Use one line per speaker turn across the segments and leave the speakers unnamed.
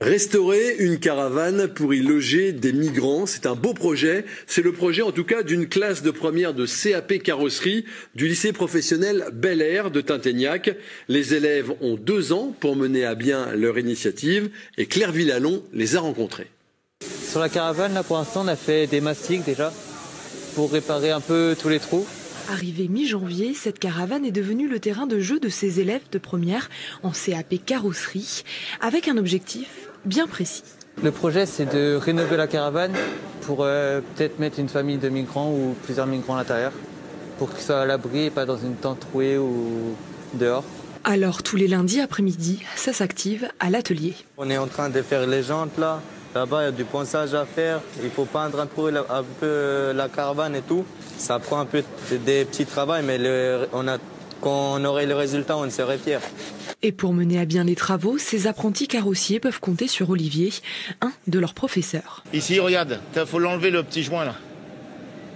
Restaurer une caravane pour y loger des migrants, c'est un beau projet. C'est le projet en tout cas d'une classe de première de CAP carrosserie du lycée professionnel Bel Air de Tinténiac. Les élèves ont 2 ans pour mener à bien leur initiative et Claire Villalon les a rencontrés.
Sur la caravane, là pour l'instant, on a fait des mastiques déjà pour réparer un peu tous les trous.
Arrivée mi-janvier, cette caravane est devenue le terrain de jeu de ces élèves de première en CAP carrosserie, avec un objectif bien précis.
Le projet, c'est de rénover la caravane pour peut-être mettre une famille de migrants ou plusieurs migrants à l'intérieur, pour qu'ils soient à l'abri et pas dans une tente trouée ou dehors.
Alors, tous les lundis après-midi, ça s'active à l'atelier.
On est en train de faire les jantes là. Là-bas, il y a du ponçage à faire. Il faut peindre un peu la caravane et tout. Ça prend un peu des petits travaux, mais quand on aurait le résultat, on serait fiers.
Et pour mener à bien les travaux, ces apprentis carrossiers peuvent compter sur Olivier, un de leurs professeurs.
Ici, regarde, il faut l'enlever le petit joint là.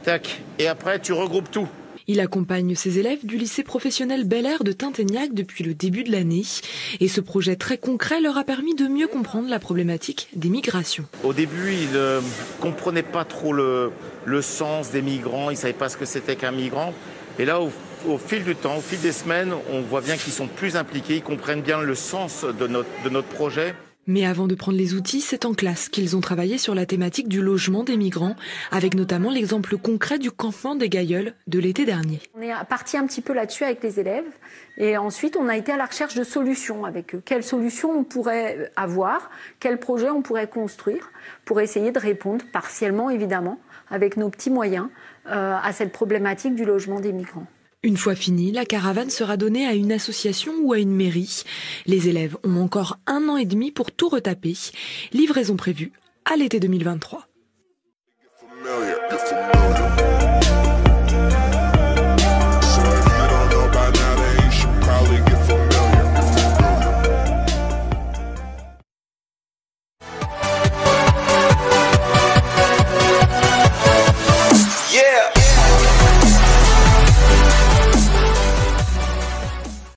Tac. Et après, tu regroupes tout.
Il accompagne ses élèves du lycée professionnel Bel Air de Tinténiac depuis le début de l'année. Et ce projet très concret leur a permis de mieux comprendre la problématique des migrations.
Au début, ils ne comprenaient pas trop le sens des migrants, ils ne savaient pas ce que c'était qu'un migrant. Et là, au fil du temps, au fil des semaines, on voit bien qu'ils sont plus impliqués, ils comprennent bien le sens de notre projet.
Mais avant de prendre les outils, c'est en classe qu'ils ont travaillé sur la thématique du logement des migrants, avec notamment l'exemple concret du campement des Gailleuls de l'été dernier.
On est parti un petit peu là-dessus avec les élèves et ensuite on a été à la recherche de solutions avec eux. Quelles solutions on pourrait avoir, quels projets on pourrait construire pour essayer de répondre partiellement évidemment avec nos petits moyens à cette problématique du logement des migrants.
Une fois finie, la caravane sera donnée à une association ou à une mairie. Les élèves ont encore 1 an et demi pour tout retaper. Livraison prévue à l'été 2023.